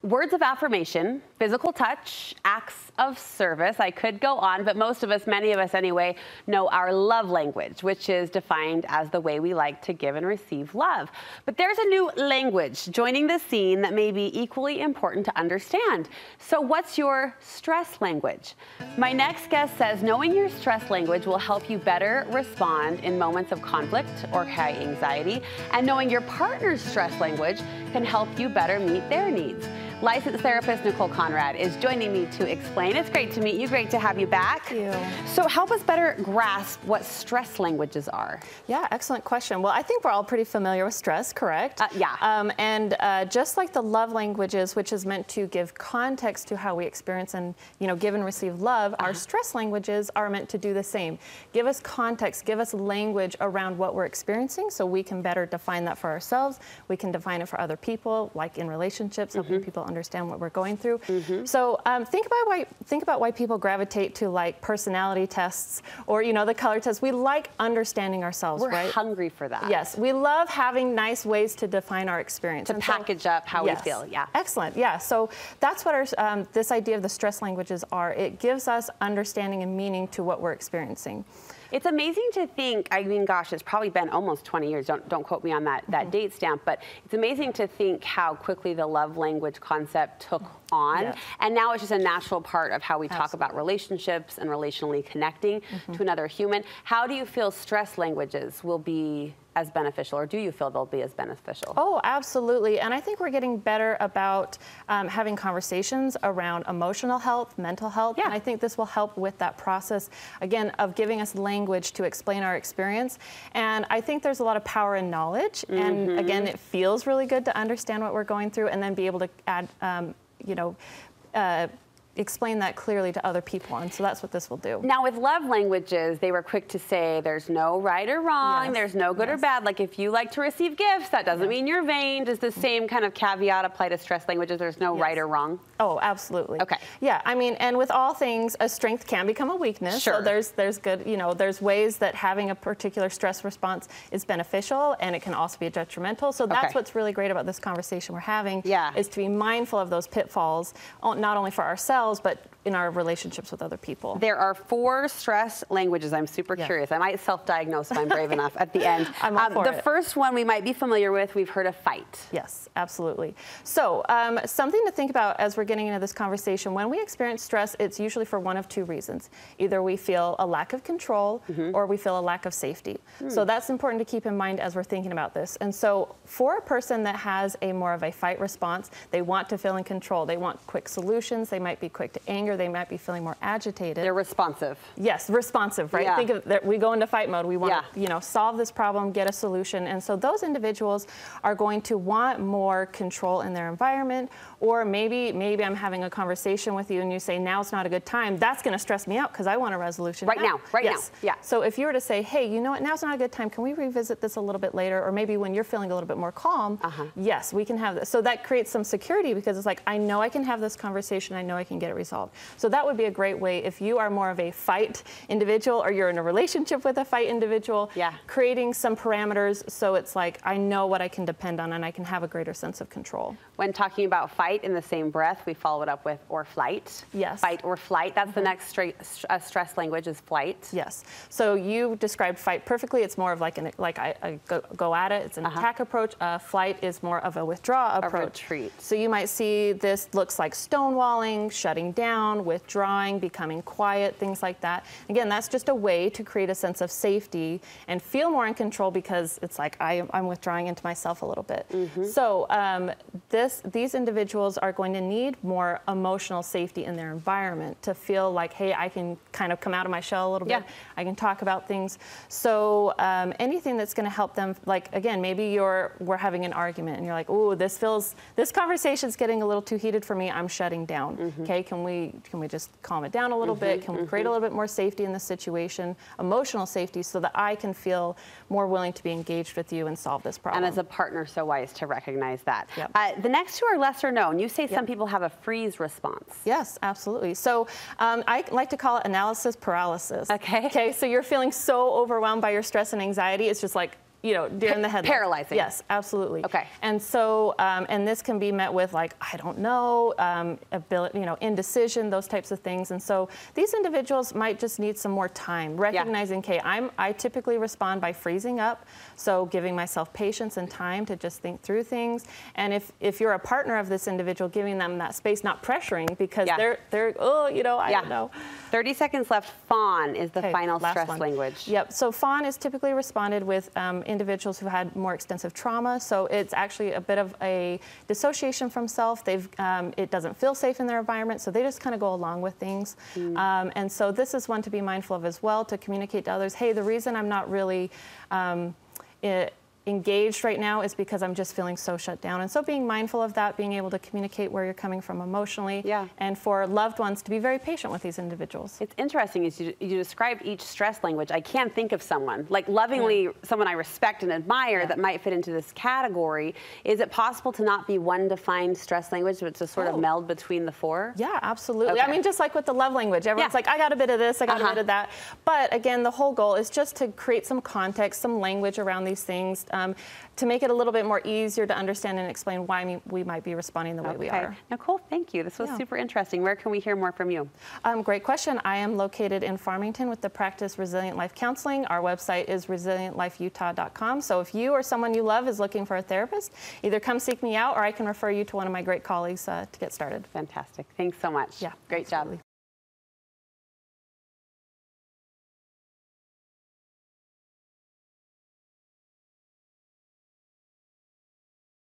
Words of affirmation, physical touch, acts of service. I could go on, but most of us, many of us anyway, know our love language, which is defined as the way we like to give and receive love. But there's a new language joining the scene that may be equally important to understand. So what's your stress language? My next guest says knowing your stress language will help you better respond in moments of conflict or high anxiety, and knowing your partner's stress language can help you better meet their needs. Licensed therapist Nicole Conrad is joining me to explain. It's great to meet you. Great to have you back. Thank you. So help us better grasp what stress languages are. Yeah, excellent question. Well, I think we're all pretty familiar with stress, correct? Just like the love languages, which is meant to give context to how we experience and give and receive love, our stress languages are meant to do the same. Give us context, give us language around what we're experiencing so we can better define that for ourselves. We can define it for other people, like in relationships, helping people understand what we're going through. So think about why people gravitate to like personality tests or the color tests. We like understanding ourselves. We're right? hungry for that. Yes, we love having nice ways to define our experience, to package up how we feel. Yeah, excellent. Yeah, so that's what our this idea of the stress languages are. It gives us understanding and meaning to what we're experiencing. It's amazing to think, I mean, gosh, it's probably been almost 20 years. Don't quote me on that date stamp, but it's amazing to think how quickly the love language concept took on. Yes. And now it's just a natural part of how we talk about relationships and relationally connecting to another human. How do you feel stress languages will be as beneficial, or do you feel they'll be as beneficial? Oh, absolutely. And I think we're getting better about having conversations around emotional health, mental health. Yeah. And I think this will help with that process, again, of giving us language to explain our experience. And I think there's a lot of power in knowledge. And again, it feels really good to understand what we're going through and then be able to add, explain that clearly to other people, and so that's what this will do. Now with love languages, they were quick to say there's no right or wrong, there's no good or bad. Like if you like to receive gifts, that doesn't mean you're vain. Does the same kind of caveat apply to stress languages? There's no right or wrong? Oh, absolutely. Okay. Yeah, I mean, and with all things, a strength can become a weakness. Sure. So there's good, there's ways that having a particular stress response is beneficial, and it can also be detrimental. So that's what's really great about this conversation we're having, is to be mindful of those pitfalls, not only for ourselves, but in our relationships with other people. There are 4 stress languages. I'm super curious. I might self-diagnose if I'm brave enough at the end. I'm all for the first one we might be familiar with, we've heard of fight. Yes, absolutely. So something to think about as we're getting into this conversation, when we experience stress, it's usually for one of 2 reasons. Either we feel a lack of control or we feel a lack of safety. So that's important to keep in mind as we're thinking about this. And so for a person that has a more of a fight response, they want to feel in control. They want quick solutions. They might be quick to anger. They might be feeling more agitated. They're responsive. Yes, responsive, right? Yeah. Think of that. We go into fight mode. We want to, solve this problem, get a solution. And so those individuals are going to want more control in their environment. Or maybe I'm having a conversation with you and you say, now's not a good time. That's going to stress me out because I want a resolution right now. Yeah. So if you were to say, hey, you know what, now's not a good time. Can we revisit this a little bit later? Or maybe when you're feeling a little bit more calm, yes, we can have this. So that creates some security because it's like, I know I can have this conversation. I know I can get it resolved. So that would be a great way if you are more of a fight individual or you're in a relationship with a fight individual, creating some parameters so it's like, I know what I can depend on and I can have a greater sense of control. When talking about fight in the same breath, we follow it up with or flight. Yes. Fight or flight. That's the next stress language is flight. Yes. So you described fight perfectly. It's more of like I go at it. It's an attack approach. Flight is more of a withdraw approach. A retreat. So you might see this looks like stonewalling, shutting down, withdrawing, becoming quiet, things like that. Again, that's just a way to create a sense of safety and feel more in control because it's like I'm withdrawing into myself a little bit. So these individuals are going to need more emotional safety in their environment to feel like, hey, I can kind of come out of my shell a little bit. I can talk about things. So anything that's going to help them, like, again, maybe we're having an argument and you're like, ooh, this conversation's getting a little too heated for me. I'm shutting down. Okay, can we just calm it down a little bit? Can we create a little bit more safety in the situation, emotional safety, so that I can feel more willing to be engaged with you and solve this problem? And as a partner, so wise to recognize that. The next 2 are lesser known. You say some people have a freeze response. Yes, absolutely. So I like to call it analysis paralysis. Okay. Okay, so you're feeling so overwhelmed by your stress and anxiety, it's just like, during the headlights. Paralyzing. Yes, absolutely. Okay. And so, and this can be met with like, I don't know, ability, indecision, those types of things. And so these individuals might just need some more time, recognizing, okay, I typically respond by freezing up, so giving myself patience and time to just think through things. And if you're a partner of this individual, giving them that space, not pressuring, because they're I don't know. 30 seconds left. Fawn is the final stress language. Yep. So fawn is typically responded with individuals who had more extensive trauma. So it's actually a bit of a dissociation from self. It doesn't feel safe in their environment, so they just kind of go along with things. And so this is one to be mindful of as well, to communicate to others, hey, the reason I'm not really engaged right now is because I'm just feeling so shut down. And so being mindful of that, being able to communicate where you're coming from emotionally, and for loved ones to be very patient with these individuals. It's interesting as you described each stress language. I can't think of someone, like lovingly, someone I respect and admire that might fit into this category. Is it possible to not be one defined stress language, but to sort of meld between the four? Yeah, absolutely. I mean, just like with the love language, everyone's like, I got a bit of this, I got a bit of that. But again, the whole goal is just to create some context, some language around these things, to make it a little bit more easier to understand and explain why we might be responding the way we are. Nicole, thank you. This was super interesting. Where can we hear more from you? Great question. I am located in Farmington with the practice Resilient Life Counseling. Our website is resilientlifeutah.com. So if you or someone you love is looking for a therapist, either come seek me out or I can refer you to one of my great colleagues to get started. Fantastic. Thanks so much. Yeah, great job.